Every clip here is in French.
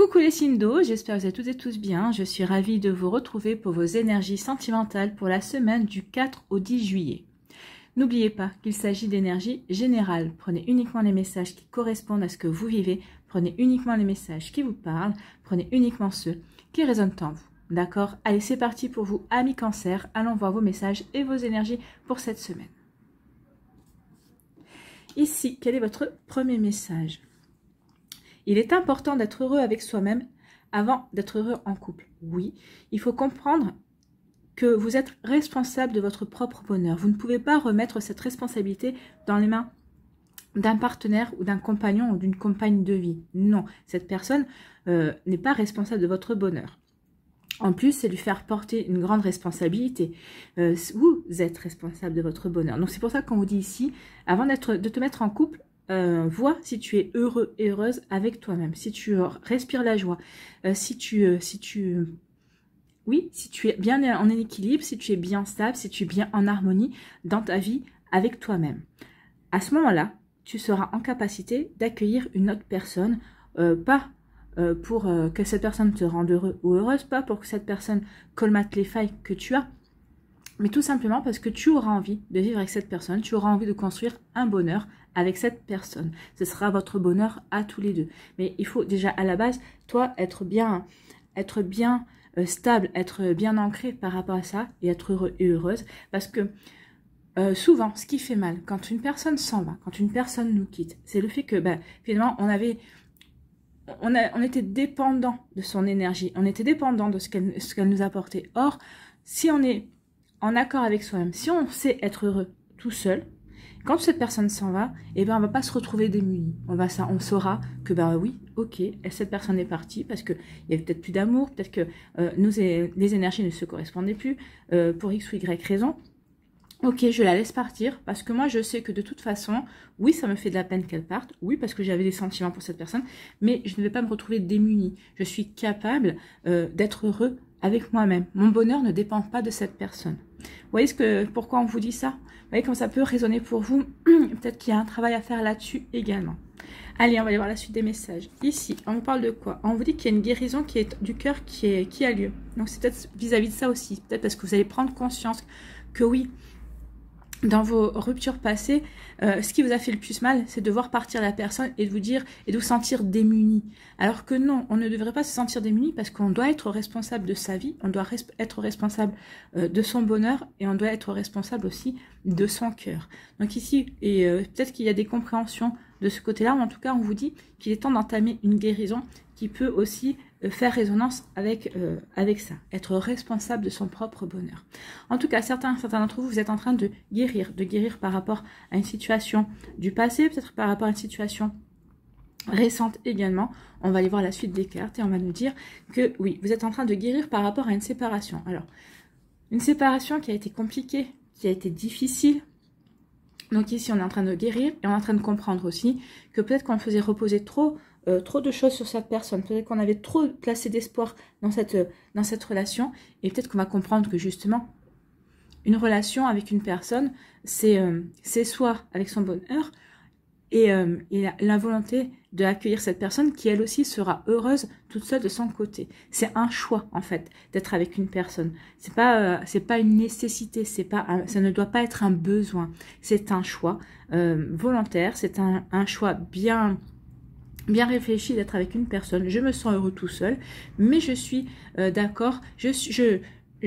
Coucou les signes d'eau, j'espère que vous êtes toutes et tous bien. Je suis ravie de vous retrouver pour vos énergies sentimentales pour la semaine du 4 au 10 juillet. N'oubliez pas qu'il s'agit d'énergie générale. Prenez uniquement les messages qui correspondent à ce que vous vivez. Prenez uniquement les messages qui vous parlent. Prenez uniquement ceux qui résonnent en vous. D'accord? Allez, c'est parti pour vous, amis Cancer. Allons voir vos messages et vos énergies pour cette semaine. Ici, quel est votre premier message? Il est important d'être heureux avec soi-même avant d'être heureux en couple. Oui, il faut comprendre que vous êtes responsable de votre propre bonheur. Vous ne pouvez pas remettre cette responsabilité dans les mains d'un partenaire ou d'un compagnon ou d'une compagne de vie. Non, cette personne n'est pas responsable de votre bonheur. En plus, c'est lui faire porter une grande responsabilité. Vous êtes responsable de votre bonheur. Donc c'est pour ça qu'on vous dit ici, avant de te mettre en couple, vois si tu es heureux et heureuse avec toi-même, si tu respires la joie, si tu es bien en équilibre, si tu es bien stable, si tu es bien en harmonie dans ta vie avec toi-même. À ce moment-là, tu seras en capacité d'accueillir une autre personne, pas pour que cette personne te rende heureux ou heureuse, pas pour que cette personne colmate les failles que tu as, mais tout simplement parce que tu auras envie de vivre avec cette personne, tu auras envie de construire un bonheur avec cette personne. Ce sera votre bonheur à tous les deux. Mais il faut déjà à la base, toi, être bien stable, être bien ancré par rapport à ça et être heureux et heureuse. Parce que souvent, ce qui fait mal, quand une personne s'en va, quand une personne nous quitte, c'est le fait que finalement, on était dépendant de son énergie, on était dépendant de ce qu'elle nous apportait. Or, si on est en accord avec soi-même, si on sait être heureux tout seul, quand cette personne s'en va, on va pas se retrouver démunis. On saura que oui, ok, cette personne est partie parce qu'il y avait peut-être plus d'amour, peut-être que les énergies ne se correspondaient plus pour X ou Y raison. Ok, je la laisse partir parce que moi je sais que de toute façon, oui, ça me fait de la peine qu'elle parte, oui, parce que j'avais des sentiments pour cette personne, mais je ne vais pas me retrouver démunie. Je suis capable d'être heureux avec moi-même. Mon bonheur ne dépend pas de cette personne. Vous voyez pourquoi on vous dit ça? Vous voyez comment ça peut résonner pour vous? Peut-être qu'il y a un travail à faire là-dessus également. Allez, on va aller voir la suite des messages. Ici, on vous parle de quoi? On vous dit qu'il y a une guérison qui est du cœur qui a lieu. Donc c'est peut-être vis-à-vis de ça aussi. Peut-être parce que vous allez prendre conscience que oui, dans vos ruptures passées, ce qui vous a fait le plus mal, c'est de voir partir la personne et de vous dire et de vous sentir démuni. Alors que non, on ne devrait pas se sentir démuni parce qu'on doit être responsable de sa vie, on doit être responsable de son bonheur et on doit être responsable aussi de son cœur. Donc ici, et peut-être qu'il y a des compréhensions de ce côté-là, mais en tout cas, on vous dit qu'il est temps d'entamer une guérison qui peut aussi faire résonance avec ça, être responsable de son propre bonheur. En tout cas, certains d'entre vous, vous êtes en train de guérir par rapport à une situation du passé, peut-être par rapport à une situation récente également. On va aller voir la suite des cartes et on va nous dire que oui, vous êtes en train de guérir par rapport à une séparation. Alors, une séparation qui a été compliquée, qui a été difficile. Donc ici, on est en train de guérir et on est en train de comprendre aussi que peut-être qu'on faisait reposer trop de choses sur cette personne. Peut-être qu'on avait trop placé d'espoir dans cette relation. Et peut-être qu'on va comprendre que justement, une relation avec une personne, c'est soit avec son bonheur et la volonté d'accueillir cette personne qui, elle aussi, sera heureuse toute seule de son côté. C'est un choix, en fait, d'être avec une personne. C'est pas une nécessité, ça ne doit pas être un besoin. C'est un choix volontaire, c'est un choix bien réfléchi d'être avec une personne. Je me sens heureux tout seul, mais je suis d'accord,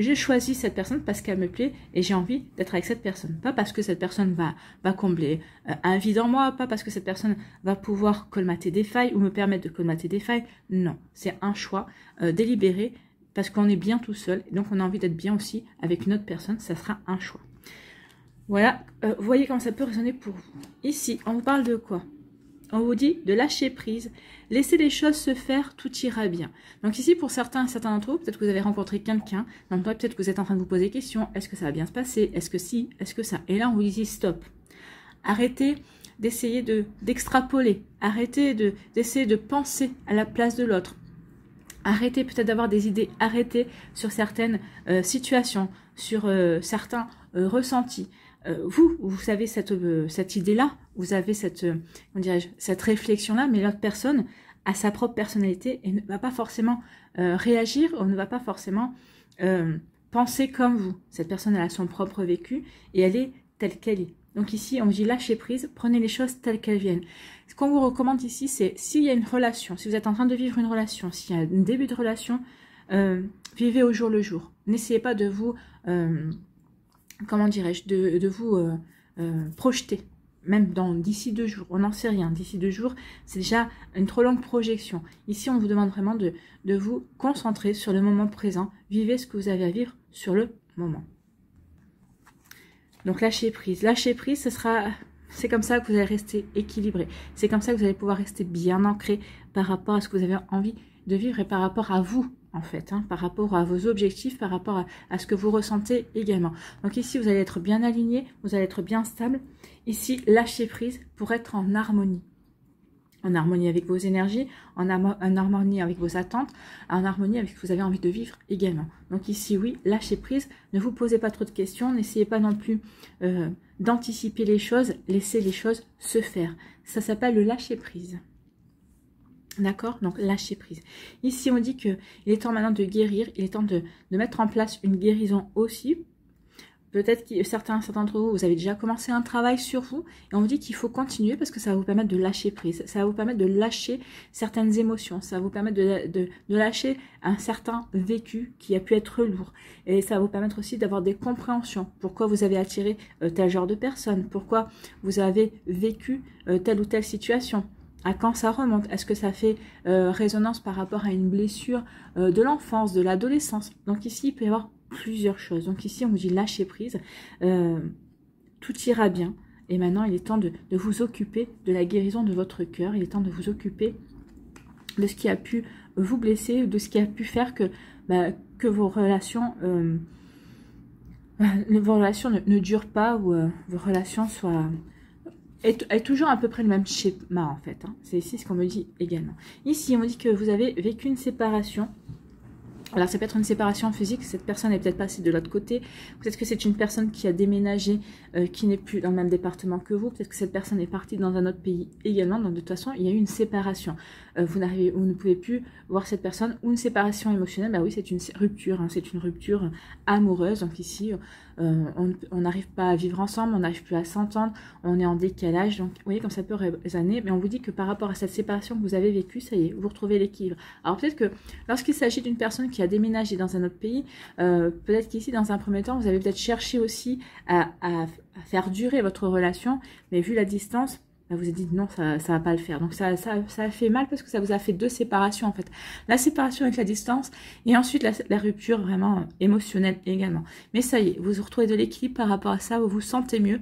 j'ai choisi cette personne parce qu'elle me plaît et j'ai envie d'être avec cette personne. Pas parce que cette personne va combler un vide en moi, pas parce que cette personne va pouvoir colmater des failles ou me permettre de colmater des failles. Non, c'est un choix délibéré parce qu'on est bien tout seul et donc on a envie d'être bien aussi avec une autre personne. Ça sera un choix. Voilà, vous voyez comment ça peut résonner pour vous. Ici, on vous parle de quoi? On vous dit de lâcher prise, laisser les choses se faire, tout ira bien. Donc ici, pour certains d'entre vous, peut-être que vous avez rencontré quelqu'un, donc peut-être que vous êtes en train de vous poser des questions, est-ce que ça va bien se passer, est-ce que si, est-ce que ça? Et là, on vous dit stop. Arrêtez d'essayer d'extrapoler, arrêtez d'essayer de penser à la place de l'autre. Arrêtez peut-être d'avoir des idées arrêtées sur certaines situations, sur certains ressentis. Vous savez cette idée-là, vous avez cette réflexion-là, mais l'autre personne à sa propre personnalité et ne va pas forcément réagir, ou ne va pas forcément penser comme vous. Cette personne, elle a son propre vécu et elle est telle qu'elle est. Donc ici, on dit lâcher prise, prenez les choses telles qu'elles viennent. Ce qu'on vous recommande ici, c'est s'il y a une relation, si vous êtes en train de vivre une relation, s'il y a un début de relation, vivez au jour le jour. N'essayez pas de vous, comment dirais-je, de vous projeter. Même d'ici 2 jours, on n'en sait rien. D'ici 2 jours, c'est déjà une trop longue projection. Ici, on vous demande vraiment de vous concentrer sur le moment présent. Vivez ce que vous avez à vivre sur le moment. Donc, lâcher prise. Lâcher prise, c'est comme ça que vous allez rester équilibré. C'est comme ça que vous allez pouvoir rester bien ancré par rapport à ce que vous avez envie de vivre et par rapport à vous, en fait, hein, par rapport à vos objectifs, par rapport à ce que vous ressentez également. Donc ici, vous allez être bien aligné, vous allez être bien stable. Ici, lâcher prise pour être en harmonie. En harmonie avec vos énergies, en harmonie avec vos attentes, en harmonie avec ce que vous avez envie de vivre également. Donc ici, oui, lâchez prise, ne vous posez pas trop de questions, n'essayez pas non plus d'anticiper les choses, laissez les choses se faire. Ça s'appelle le lâcher prise. D'accord? Donc, lâcher prise. Ici, on dit qu'il est temps maintenant de guérir, il est temps de mettre en place une guérison aussi. Peut-être que certains d'entre vous, vous avez déjà commencé un travail sur vous et on vous dit qu'il faut continuer parce que ça va vous permettre de lâcher prise. Ça va vous permettre de lâcher certaines émotions. Ça va vous permettre de lâcher un certain vécu qui a pu être lourd. Et ça va vous permettre aussi d'avoir des compréhensions. Pourquoi vous avez attiré tel genre de personne? Pourquoi vous avez vécu telle ou telle situation? À quand ça remonte? Est-ce que ça fait résonance par rapport à une blessure de l'enfance, de l'adolescence? Donc ici, il peut y avoir plusieurs choses. Donc ici, on vous dit lâcher prise. Tout ira bien. Et maintenant, il est temps de vous occuper de la guérison de votre cœur. Il est temps de vous occuper de ce qui a pu vous blesser, de ce qui a pu faire que vos relations... vos relations ne durent pas ou vos relations soient... est toujours à peu près le même schéma en fait. Hein. C'est ici ce qu'on me dit également. Ici, on me dit que vous avez vécu une séparation. Alors, ça peut être une séparation physique, cette personne est peut-être passée de l'autre côté. Peut-être que c'est une personne qui a déménagé, qui n'est plus dans le même département que vous. Peut-être que cette personne est partie dans un autre pays également. Donc, de toute façon, il y a eu une séparation. Vous ne pouvez plus voir cette personne. Ou une séparation émotionnelle, bah oui, c'est une rupture. Hein, c'est une rupture amoureuse. Donc ici, on n'arrive pas à vivre ensemble, on n'arrive plus à s'entendre, on est en décalage. Donc, vous voyez comme ça peut résonner. Mais on vous dit que par rapport à cette séparation que vous avez vécue, ça y est, vous retrouvez l'équilibre. Alors, peut-être que lorsqu'il s'agit d'une personne qui a déménagé dans un autre pays, peut-être qu'ici, dans un premier temps, vous avez peut-être cherché aussi à faire durer votre relation, mais vu la distance, vous vous êtes dit non, ça va pas le faire. Donc ça a fait mal parce que ça vous a fait 2 séparations en fait. La séparation avec la distance et ensuite la rupture vraiment émotionnelle également. Mais ça y est, vous retrouvez de l'équilibre par rapport à ça, vous vous sentez mieux.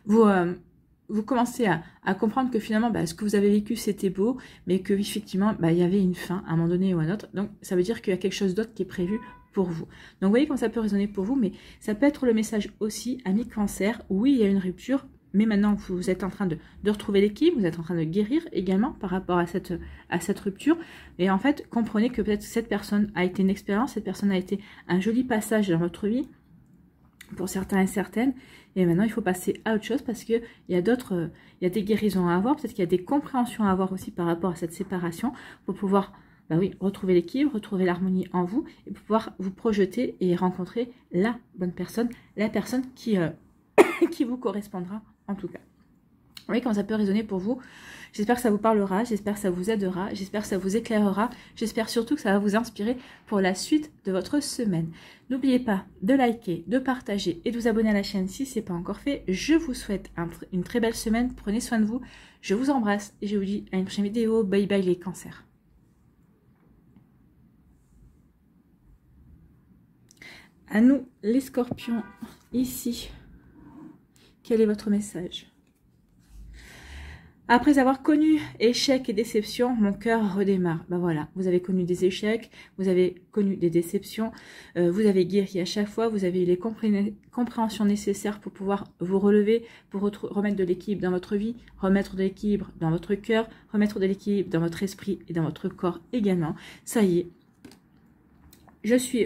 Vous commencez à comprendre que finalement, ce que vous avez vécu, c'était beau, mais que effectivement, il y avait une fin à un moment donné ou à un autre. Donc, ça veut dire qu'il y a quelque chose d'autre qui est prévu pour vous. Donc, vous voyez comment ça peut résonner pour vous, mais ça peut être le message aussi, ami Cancer. Oui, il y a une rupture, mais maintenant, vous êtes en train de retrouver l'équilibre, vous êtes en train de guérir également par rapport à cette rupture. Et en fait, comprenez que peut-être cette personne a été une expérience, cette personne a été un joli passage dans votre vie, pour certains et certaines, et maintenant il faut passer à autre chose parce qu'il y a il y a des guérisons à avoir, peut-être qu'il y a des compréhensions à avoir aussi par rapport à cette séparation pour pouvoir, retrouver l'équilibre, retrouver l'harmonie en vous et pouvoir vous projeter et rencontrer la bonne personne, la personne qui vous correspondra en tout cas. Vous voyez comment ça peut résonner pour vous. J'espère que ça vous parlera, j'espère que ça vous aidera, j'espère que ça vous éclairera, j'espère surtout que ça va vous inspirer pour la suite de votre semaine. N'oubliez pas de liker, de partager et de vous abonner à la chaîne si ce n'est pas encore fait. Je vous souhaite une très belle semaine, prenez soin de vous, je vous embrasse et je vous dis à une prochaine vidéo. Bye bye les cancers. À nous les scorpions, ici, quel est votre message ? Après avoir connu échecs et déceptions, mon cœur redémarre. Voilà, vous avez connu des échecs, vous avez connu des déceptions, vous avez guéri à chaque fois, vous avez eu les compréhensions nécessaires pour pouvoir vous relever, pour remettre de l'équilibre dans votre vie, remettre de l'équilibre dans votre cœur, remettre de l'équilibre dans votre esprit et dans votre corps également. Ça y est.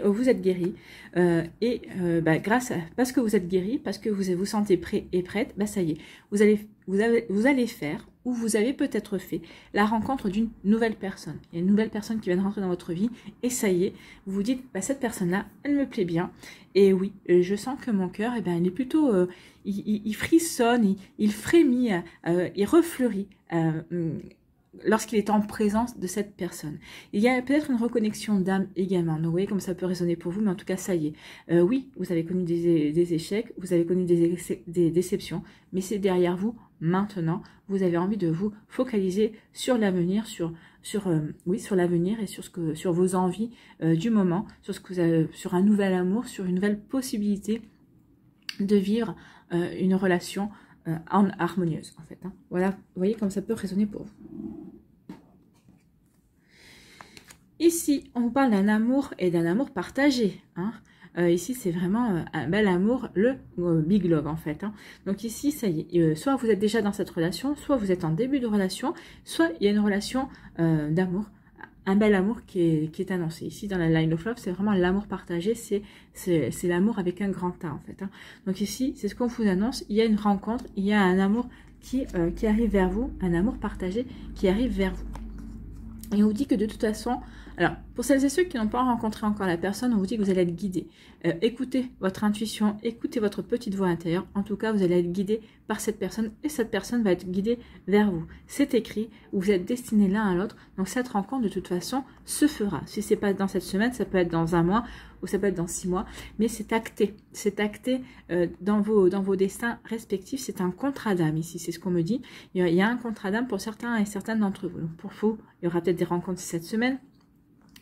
Vous êtes guéri parce que vous êtes guéri, parce que vous vous sentez prêt et prête, ça y est, vous allez faire où vous avez peut-être fait la rencontre d'une nouvelle personne. Il y a une nouvelle personne qui vient de rentrer dans votre vie et ça y est, vous vous dites, bah, cette personne-là, elle me plaît bien. Et oui, je sens que mon cœur, eh ben, il est plutôt, il frissonne, il frémit, il refleurit lorsqu'il est en présence de cette personne. Il y a peut-être une reconnexion d'âme également. Donc, vous voyez comme ça peut résonner pour vous, mais en tout cas, ça y est. Oui, vous avez connu des échecs, vous avez connu des déceptions, mais c'est derrière vous maintenant. Vous avez envie de vous focaliser sur l'avenir, sur l'avenir et sur vos envies du moment, sur un nouvel amour, sur une nouvelle possibilité de vivre une relation harmonieuse, en fait. Hein. Voilà, vous voyez comme ça peut résonner pour vous. Ici, on vous parle d'un amour et d'un amour partagé. Hein. Ici, c'est vraiment un bel amour, le big love, en fait. Hein. Donc ici, ça y est, soit vous êtes déjà dans cette relation, soit vous êtes en début de relation, soit il y a une relation d'amour, un bel amour qui est annoncé. Ici, dans la line of love, c'est vraiment l'amour partagé, c'est l'amour avec un grand A, en fait. Hein. Donc ici, c'est ce qu'on vous annonce, il y a une rencontre, il y a un amour qui arrive vers vous, un amour partagé qui arrive vers vous. Et on vous dit que de toute façon, alors pour celles et ceux qui n'ont pas rencontré encore la personne, on vous dit que vous allez être guidé. Écoutez votre intuition, écoutez votre petite voix intérieure. En tout cas, vous allez être guidé par cette personne et cette personne va être guidée vers vous. C'est écrit, vous êtes destinés l'un à l'autre. Donc cette rencontre, de toute façon, se fera. Si c'est pas dans cette semaine, ça peut être dans un mois ou ça peut être dans 6 mois. Mais c'est acté. C'est acté dans vos destins respectifs. C'est un contrat d'âme ici, c'est ce qu'on me dit. Il y a un contrat d'âme pour certains et certaines d'entre vous. Donc pour vous, il y aura peut-être des rencontres cette semaine.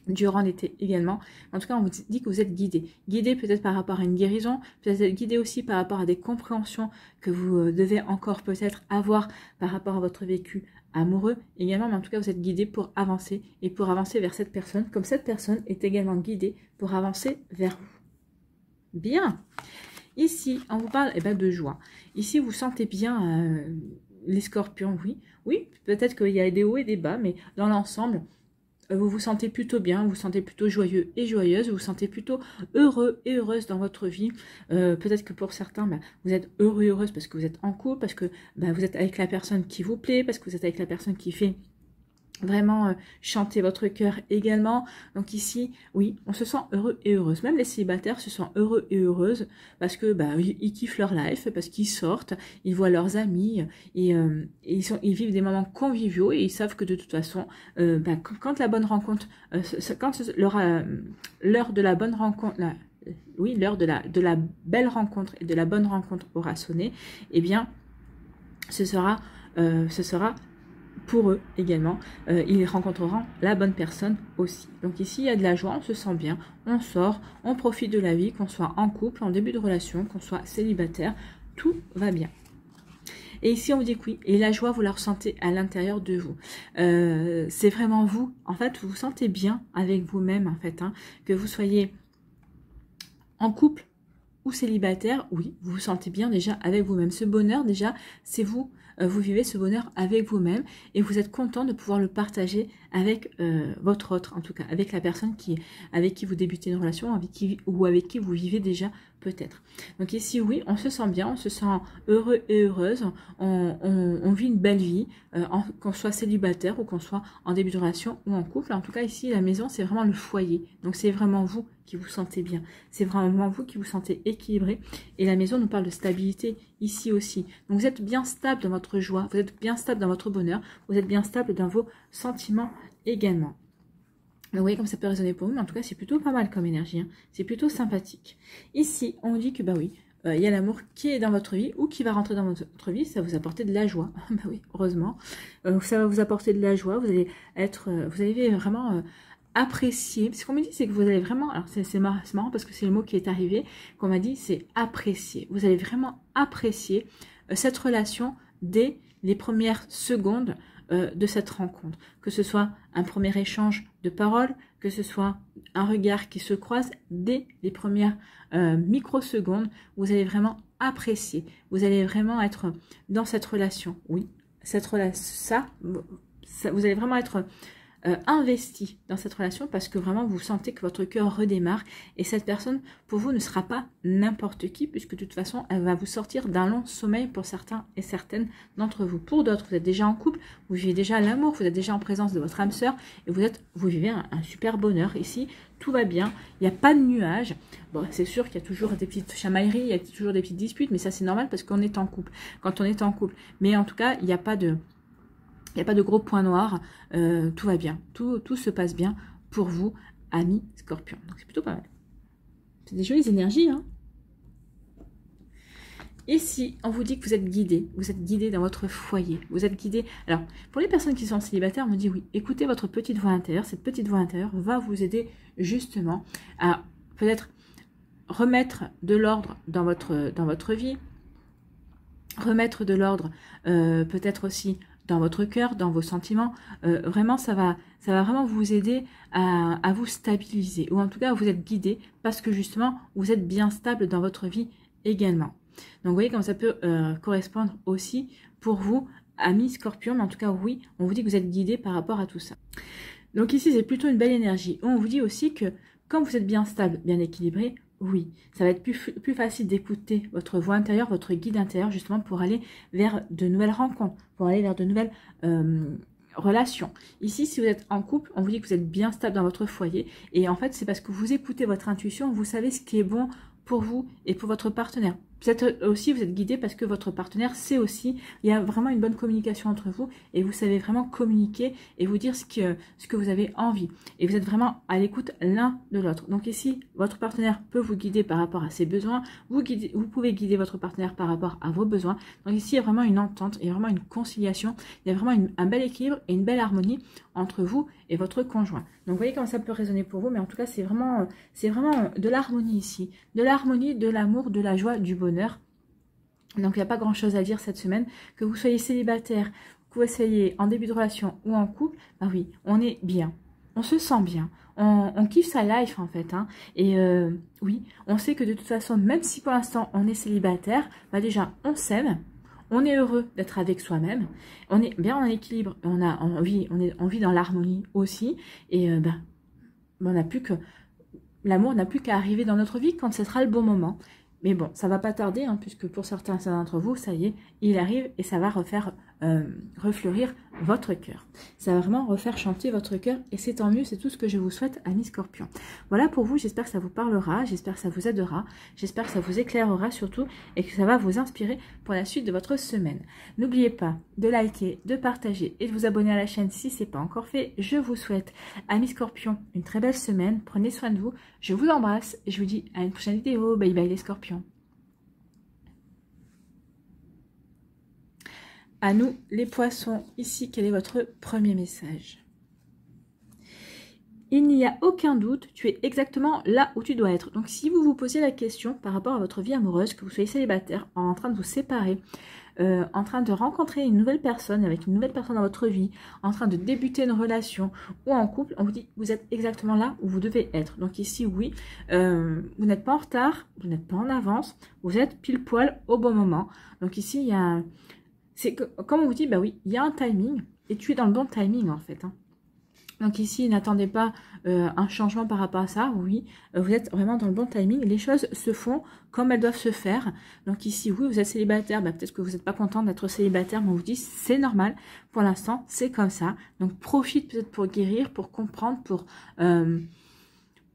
Durant l'été également. En tout cas, on vous dit que vous êtes guidé. Guidé peut-être par rapport à une guérison, peut-être guidé aussi par rapport à des compréhensions que vous devez encore peut-être avoir par rapport à votre vécu amoureux également. Mais en tout cas, vous êtes guidé pour avancer et pour avancer vers cette personne, comme cette personne est également guidée pour avancer vers vous. Bien. Ici, on vous parle de joie. Ici, vous sentez bien les scorpions, oui. Oui, peut-être qu'il y a des hauts et des bas, mais dans l'ensemble, vous vous sentez plutôt bien, vous vous sentez plutôt joyeux et joyeuse, vous vous sentez plutôt heureux et heureuse dans votre vie. Peut-être que pour certains, vous êtes heureux et heureuse parce que vous êtes en couple, parce que vous êtes avec la personne qui vous plaît, parce que vous êtes avec la personne qui fait vraiment chanter votre cœur également. Donc ici, oui, on se sent heureux et heureuse. Même les célibataires se sentent heureux et heureuses parce que ils kiffent leur life, parce qu'ils sortent, ils voient leurs amis, et ils vivent des moments conviviaux et ils savent que de toute façon, quand la bonne rencontre, quand l'heure de la bonne rencontre, l'heure de la belle rencontre et de la bonne rencontre aura sonné, eh bien, ce sera pour eux également, ils rencontreront la bonne personne aussi. Donc ici, il y a de la joie, on se sent bien, on sort, on profite de la vie, qu'on soit en couple, en début de relation, qu'on soit célibataire, tout va bien. Et ici, on vous dit que oui, et la joie, vous la ressentez à l'intérieur de vous. C'est vraiment vous, en fait, vous vous sentez bien avec vous-même, en fait, hein, que vous soyez en couple ou célibataire, oui, vous vous sentez bien déjà avec vous-même. Ce bonheur, déjà, c'est vous. Vous vivez ce bonheur avec vous-même et vous êtes content de pouvoir le partager avec votre autre, en tout cas, avec la personne avec qui vous débutez une relation, avec qui vous vivez déjà peut-être. Donc ici, oui, on se sent bien, on se sent heureux et heureuse, on vit une belle vie, qu'on soit célibataire ou qu'on soit en début de relation ou en couple. En tout cas, ici, la maison, c'est vraiment le foyer. Donc c'est vraiment vous qui vous sentez bien. C'est vraiment vous qui vous sentez équilibré. Et la maison nous parle de stabilité ici aussi. Donc vous êtes bien stable dans votre joie, vous êtes bien stable dans votre bonheur, vous êtes bien stable dans vos sentiments également. Donc vous voyez comme ça peut résonner pour vous, mais en tout cas c'est plutôt pas mal comme énergie, hein. C'est plutôt sympathique. Ici, on dit que oui, il y a l'amour qui est dans votre vie ou qui va rentrer dans votre vie, ça va vous apporter de la joie. Oui, heureusement. Ça va vous apporter de la joie, vous allez vraiment apprécier. Ce qu'on me dit, c'est que vous allez vraiment, alors c'est marrant parce que c'est le mot qui est arrivé, qu'on m'a dit, c'est apprécier. Vous allez vraiment apprécier cette relation dès les premières secondes de cette rencontre, que ce soit un premier échange de paroles, que ce soit un regard qui se croise dès les premières microsecondes, vous allez vraiment apprécier, vous allez vraiment être dans cette relation, oui, cette relation, vous allez vraiment être investi dans cette relation parce que vraiment vous sentez que votre cœur redémarre et cette personne pour vous ne sera pas n'importe qui puisque de toute façon elle va vous sortir d'un long sommeil pour certains et certaines d'entre vous. Pour d'autres, vous êtes déjà en couple, vous vivez déjà l'amour, vous êtes déjà en présence de votre âme sœur et vous vivez un super bonheur ici, tout va bien, il n'y a pas de nuages. Bon, c'est sûr qu'il y a toujours des petites chamailleries, il y a toujours des petites disputes, mais ça c'est normal parce qu'on est en couple, quand on est en couple. Mais en tout cas, il n'y a pas de gros points noirs, tout va bien, tout se passe bien pour vous, amis Scorpion. Donc c'est plutôt pas mal. C'est des jolies énergies, hein. Ici, on vous dit que vous êtes guidé dans votre foyer, vous êtes guidé. Alors, pour les personnes qui sont célibataires, on me dit oui, écoutez votre petite voix intérieure, cette petite voix intérieure va vous aider justement à peut-être remettre de l'ordre dans votre vie, remettre de l'ordre peut-être aussi dans votre cœur, dans vos sentiments. Vraiment, ça va vraiment vous aider à vous stabiliser, ou en tout cas, vous êtes guidé parce que justement, vous êtes bien stable dans votre vie également. Donc, vous voyez comme ça peut correspondre aussi pour vous, amis Scorpion, mais en tout cas, oui, on vous dit que vous êtes guidé par rapport à tout ça. Donc ici, c'est plutôt une belle énergie. On vous dit aussi que quand vous êtes bien stable, bien équilibré, oui, ça va être plus facile d'écouter votre voix intérieure, votre guide intérieur, justement pour aller vers de nouvelles rencontres, pour aller vers de nouvelles relations. Ici, si vous êtes en couple, on vous dit que vous êtes bien stable dans votre foyer. Et en fait, c'est parce que vous écoutez votre intuition, vous savez ce qui est bon pour vous et pour votre partenaire. Peut-être aussi vous êtes guidé parce que votre partenaire sait aussi, il y a vraiment une bonne communication entre vous et vous savez vraiment communiquer et vous dire ce que vous avez envie. Et vous êtes vraiment à l'écoute l'un de l'autre. Donc ici, votre partenaire peut vous guider par rapport à ses besoins, vous pouvez guider votre partenaire par rapport à vos besoins. Donc ici, il y a vraiment une entente, il y a vraiment une conciliation, il y a vraiment un bel équilibre et une belle harmonie entre vous et votre conjoint. Donc vous voyez comment ça peut résonner pour vous, mais en tout cas, c'est vraiment de l'harmonie ici, de l'harmonie, de l'amour, de la joie, du bonheur. Donc il n'y a pas grand chose à dire cette semaine, que vous soyez célibataire, que vous soyez en début de relation ou en couple, bah oui, on est bien, on se sent bien, on kiffe sa life en fait, hein. Et oui, on sait que de toute façon, même si pour l'instant on est célibataire, bah déjà on s'aime, on est heureux d'être avec soi-même, on est bien en équilibre, on vit dans l'harmonie aussi, et on n'a plus que l'amour n'a plus qu'à arriver dans notre vie quand ce sera le bon moment. Mais bon, ça va pas tarder, hein, puisque pour certains d'entre vous, ça y est, il arrive et ça va refleurir votre cœur. Ça va vraiment refaire chanter votre cœur et c'est tant mieux, c'est tout ce que je vous souhaite, amis Scorpion. Voilà pour vous, j'espère que ça vous parlera, j'espère que ça vous aidera, j'espère que ça vous éclairera surtout et que ça va vous inspirer pour la suite de votre semaine. N'oubliez pas de liker, de partager et de vous abonner à la chaîne si ce n'est pas encore fait. Je vous souhaite, amis Scorpion, une très belle semaine, prenez soin de vous, je vous embrasse et je vous dis à une prochaine vidéo. Bye bye les Scorpions. À nous, les poissons, ici, quel est votre premier message? Il n'y a aucun doute, tu es exactement là où tu dois être. Donc, si vous vous posez la question par rapport à votre vie amoureuse, que vous soyez célibataire, en train de vous séparer, en train de rencontrer une nouvelle personne, avec une nouvelle personne dans votre vie, en train de débuter une relation ou en couple, on vous dit vous êtes exactement là où vous devez être. Donc ici, oui, vous n'êtes pas en retard, vous n'êtes pas en avance, vous êtes pile poil au bon moment. Donc ici, il y a... C'est que, comme on vous dit, bah oui, il y a un timing et tu es dans le bon timing en fait. Hein. Donc ici, n'attendez pas un changement par rapport à ça. Oui, vous êtes vraiment dans le bon timing. Les choses se font comme elles doivent se faire. Donc ici, oui, vous êtes célibataire. Bah, peut-être que vous n'êtes pas content d'être célibataire, mais on vous dit c'est normal. Pour l'instant, c'est comme ça. Donc profite peut-être pour guérir, pour comprendre,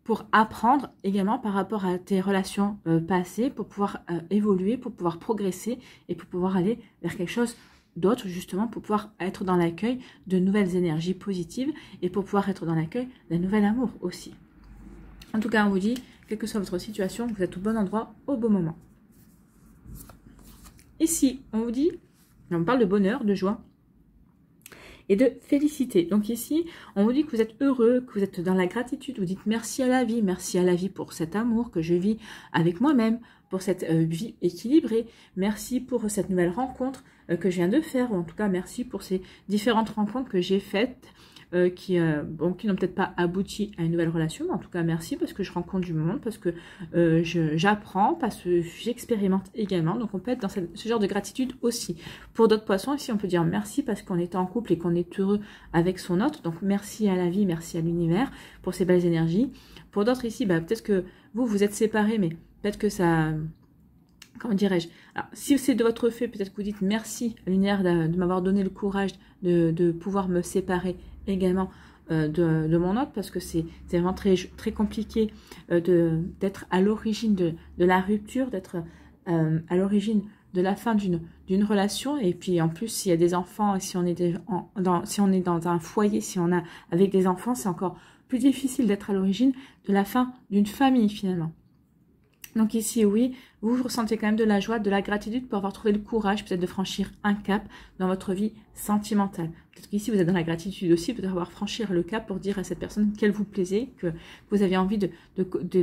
pour apprendre également par rapport à tes relations passées, pour pouvoir évoluer, pour pouvoir progresser et pour pouvoir aller vers quelque chose d'autre, justement, pour pouvoir être dans l'accueil de nouvelles énergies positives et pour pouvoir être dans l'accueil d'un nouvel amour aussi. En tout cas, on vous dit, quelle que soit votre situation, vous êtes au bon endroit, au bon moment. Ici, on vous dit, on parle de bonheur, de joie et de félicité. Donc ici, on vous dit que vous êtes heureux, que vous êtes dans la gratitude, vous dites merci à la vie pour cet amour que je vis avec moi-même, pour cette vie équilibrée, merci pour cette nouvelle rencontre que je viens de faire, ou en tout cas merci pour ces différentes rencontres que j'ai faites qui n'ont peut-être pas abouti à une nouvelle relation, mais en tout cas merci parce que je rencontre du monde, parce que j'apprends, parce que j'expérimente également. Donc on peut être dans ce genre de gratitude aussi. Pour d'autres poissons, ici on peut dire merci parce qu'on est en couple et qu'on est heureux avec son autre. Donc merci à la vie, merci à l'univers pour ces belles énergies. Pour d'autres ici, peut-être que vous êtes séparés, mais peut-être que ça... Comment dirais-je? Alors, si c'est de votre fait, peut-être que vous dites merci à l'univers de m'avoir donné le courage de pouvoir me séparer également de mon autre, parce que c'est vraiment très, très compliqué d'être à l'origine de la rupture, d'être à l'origine de la fin d'une relation. Et puis en plus, s'il y a des enfants, si on est si on est dans un foyer, si on a avec des enfants, c'est encore plus difficile d'être à l'origine de la fin d'une famille finalement. Donc ici, oui, vous ressentez quand même de la joie, de la gratitude pour avoir trouvé le courage peut-être de franchir un cap dans votre vie sentimentale. Peut-être qu'ici, vous êtes dans la gratitude aussi, peut-être avoir franchir le cap pour dire à cette personne qu'elle vous plaisait, que vous avez envie de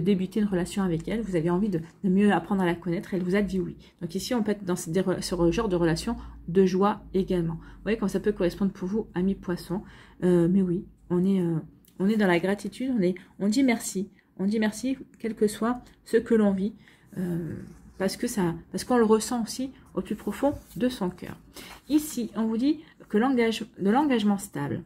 débuter une relation avec elle, vous avez envie de mieux apprendre à la connaître, elle vous a dit oui. Donc ici, on peut être dans ce genre de relation de joie également. Vous voyez, comme ça peut correspondre pour vous, amis poissons. Mais oui, on est dans la gratitude, on dit merci. On dit merci, quel que soit ce que l'on vit, parce qu'on le ressent aussi au plus profond de son cœur. Ici, on vous dit que de l'engagement stable.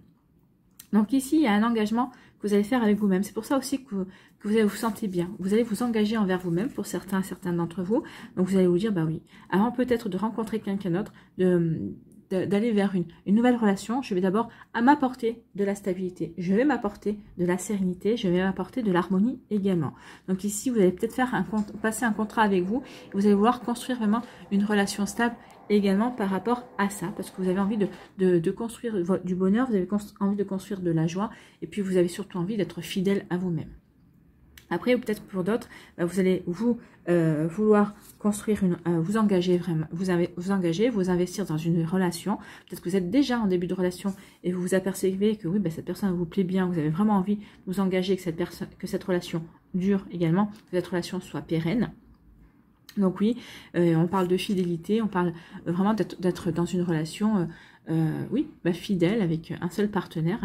Donc ici, il y a un engagement que vous allez faire avec vous-même. C'est pour ça aussi que vous allez vous sentir bien. Vous allez vous engager envers vous-même pour certains d'entre vous. Donc vous allez vous dire, oui, avant peut-être de rencontrer quelqu'un d'autre, d'aller vers une nouvelle relation, je vais d'abord m'apporter de la stabilité, je vais m'apporter de la sérénité, je vais m'apporter de l'harmonie également. Donc ici, vous allez peut-être passer un contrat avec vous, et vous allez vouloir construire vraiment une relation stable également par rapport à ça, parce que vous avez envie de construire du bonheur, vous avez envie de construire de la joie, et puis vous avez surtout envie d'être fidèle à vous-même. Après, ou peut-être pour d'autres, vous allez vouloir construire vous engager vraiment, vous engager, vous investir dans une relation. Peut-être que vous êtes déjà en début de relation et vous vous apercevez que oui, cette personne vous plaît bien, vous avez vraiment envie de vous engager, que cette relation dure également, que cette relation soit pérenne. Donc oui, on parle de fidélité, on parle vraiment d'être dans une relation fidèle avec un seul partenaire.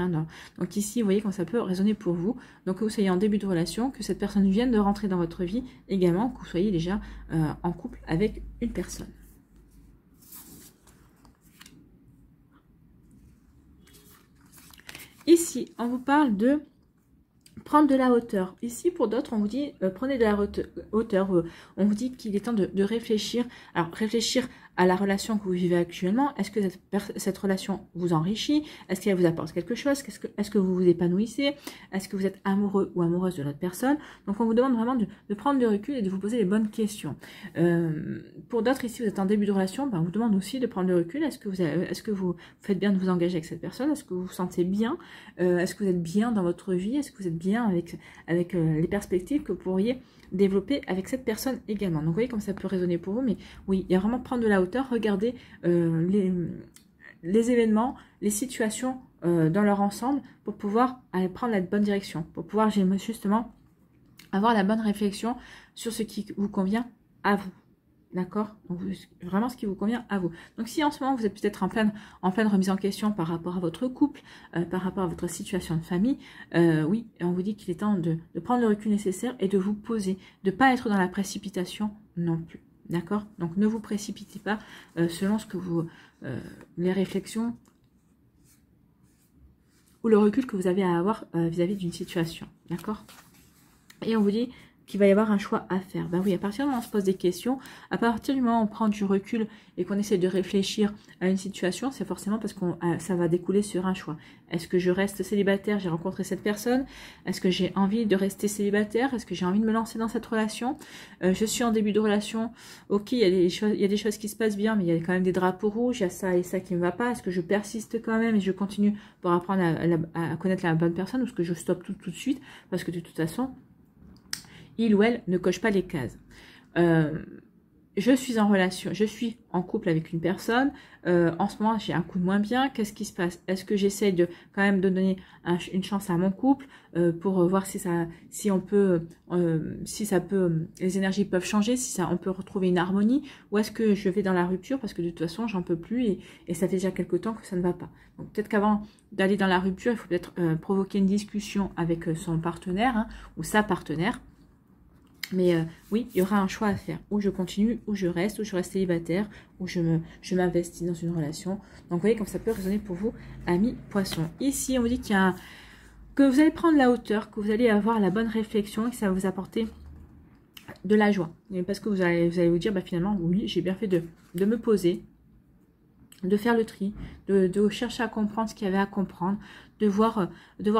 Donc ici, vous voyez comment ça peut résonner pour vous. Donc que vous soyez en début de relation, que cette personne vienne de rentrer dans votre vie, également que vous soyez déjà en couple avec une personne. Ici, on vous parle de prendre de la hauteur. Ici, pour d'autres, on vous dit prenez de la hauteur. On vous dit qu'il est temps de réfléchir. Alors, réfléchir à la relation que vous vivez actuellement. Est-ce que cette relation vous enrichit? Est-ce qu'elle vous apporte quelque chose? Est-ce que vous vous épanouissez? Est-ce que vous êtes amoureux ou amoureuse de l'autre personne? Donc, on vous demande vraiment de prendre du recul et de vous poser les bonnes questions. Pour d'autres, ici, vous êtes en début de relation, on vous demande aussi de prendre du recul. Est-ce que vous faites bien de vous engager avec cette personne? Est-ce que vous vous sentez bien? Est-ce que vous êtes bien dans votre vie? Est-ce que vous êtes bien avec les perspectives que vous pourriez développer avec cette personne également? Donc vous voyez comme ça peut résonner pour vous, mais oui, il y a vraiment prendre de la hauteur, regarder les événements, les situations dans leur ensemble pour pouvoir aller prendre la bonne direction, pour pouvoir justement avoir la bonne réflexion sur ce qui vous convient à vous. D'accord? Donc, vraiment ce qui vous convient à vous. Donc, si en ce moment, vous êtes peut-être en pleine remise en question par rapport à votre couple, par rapport à votre situation de famille, oui, on vous dit qu'il est temps de prendre le recul nécessaire et de vous poser, de ne pas être dans la précipitation non plus. D'accord? Donc, ne vous précipitez pas selon ce que les réflexions ou le recul que vous avez à avoir vis-à-vis d'une situation. D'accord? Et on vous dit qu'il va y avoir un choix à faire. Oui, à partir du moment où on se pose des questions, à partir du moment où on prend du recul et qu'on essaie de réfléchir à une situation, c'est forcément parce que ça va découler sur un choix. Est-ce que je reste célibataire? J'ai rencontré cette personne. Est-ce que j'ai envie de rester célibataire? Est-ce que j'ai envie de me lancer dans cette relation? Je suis en début de relation. Ok, il y a des choses qui se passent bien, mais il y a quand même des drapeaux rouges. Il y a ça et ça qui ne me va pas. Est-ce que je persiste quand même et je continue pour apprendre à connaître la bonne personne, ou est-ce que je stoppe tout de suite parce que de toute façon, il ou elle ne coche pas les cases. je suis en relation, je suis en couple avec une personne, en ce moment j'ai un coup de moins bien, qu'est-ce qui se passe? Est-ce que j'essaie de quand même de donner une chance à mon couple pour voir si ça, si on peut, si ça peut, les énergies peuvent changer, si ça, on peut retrouver une harmonie, ou est-ce que je vais dans la rupture parce que de toute façon j'en peux plus et ça fait déjà quelque temps que ça ne va pas. Donc peut-être qu'avant d'aller dans la rupture, il faut peut-être provoquer une discussion avec son partenaire hein, ou sa partenaire. Mais oui, il y aura un choix à faire. Ou je continue, ou je reste célibataire, ou je m'investis dans une relation. Donc vous voyez comme ça peut résonner pour vous, amis poissons. Ici, on vous dit qu'il y a que vous allez prendre la hauteur, que vous allez avoir la bonne réflexion et que ça va vous apporter de la joie. Parce que vous allez vous dire, bah, finalement, oui, j'ai bien fait de me poser, de faire le tri, de chercher à comprendre ce qu'il y avait à comprendre, de voir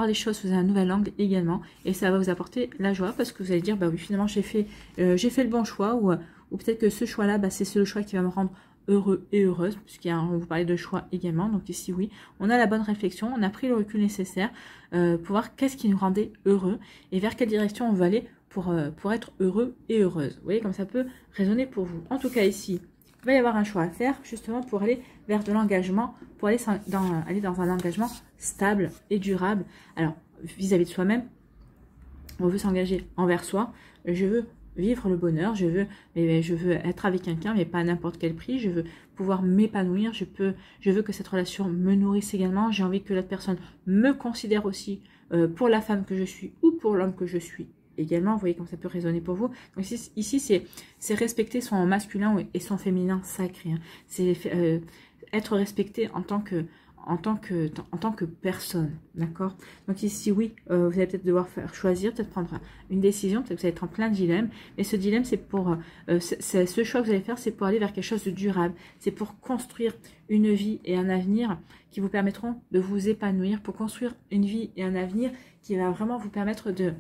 les choses sous un nouvel angle également, et ça va vous apporter la joie parce que vous allez dire bah oui finalement j'ai fait le bon choix ou peut-être que ce choix là bah, c'est le choix qui va me rendre heureux et heureuse on vous parlait de choix également. Donc ici oui on a la bonne réflexion, on a pris le recul nécessaire pour voir qu'est-ce qui nous rendait heureux et vers quelle direction on veut aller pour être heureux et heureuse. Vous voyez comme ça peut résonner pour vous. En tout cas ici il va y avoir un choix à faire justement pour aller vers de l'engagement, pour aller dans un engagement stable et durable. Alors, vis-à-vis de soi-même, on veut s'engager envers soi. Je veux vivre le bonheur, je veux être avec quelqu'un, mais pas à n'importe quel prix. Je veux pouvoir m'épanouir, je veux que cette relation me nourrisse également. J'ai envie que l'autre personne me considère aussi pour la femme que je suis ou pour l'homme que je suis. Également, vous voyez comme ça peut résonner pour vous. Donc ici c'est respecter son masculin et son féminin sacré. Hein. C'est être respecté en tant que personne, d'accord. Donc ici, oui, vous allez peut-être devoir choisir, peut-être prendre une décision, peut-être que vous allez être en plein dilemme. Et ce dilemme, c'est pour ce choix que vous allez faire, c'est pour aller vers quelque chose de durable. C'est pour construire une vie et un avenir qui vous permettront de vous épanouir, pour construire une vie et un avenir qui va vraiment vous permettre de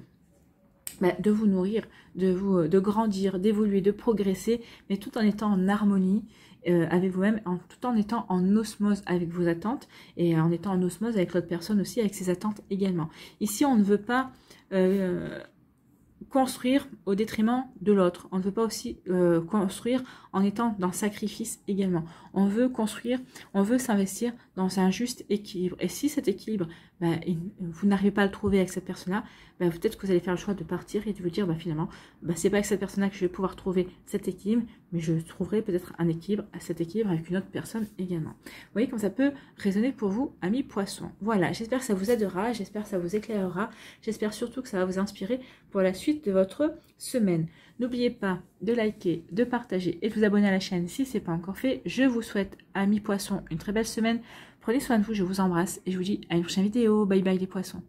vous nourrir, de grandir, d'évoluer, de progresser, mais tout en étant en harmonie avec vous-même, tout en étant en osmose avec vos attentes et en étant en osmose avec l'autre personne aussi, avec ses attentes également. Ici, on ne veut pas construire au détriment de l'autre. On ne veut pas aussi construire en étant dans le sacrifice également. On veut construire, on veut s'investir dans un juste équilibre. Et si cet équilibre, vous n'arrivez pas à le trouver avec cette personne-là, peut-être que vous allez faire le choix de partir et de vous dire finalement, c'est pas avec cette personne-là que je vais pouvoir trouver cet équilibre, mais je trouverai peut-être cet équilibre avec une autre personne également. Vous voyez comme ça peut résonner pour vous, amis poissons. Voilà, j'espère que ça vous aidera, j'espère que ça vous éclairera, j'espère surtout que ça va vous inspirer pour la suite de votre semaine. N'oubliez pas de liker, de partager et de vous abonner à la chaîne si ce n'est pas encore fait. Je vous souhaite, amis poissons, une très belle semaine. Prenez soin de vous, je vous embrasse et je vous dis à une prochaine vidéo. Bye bye les poissons.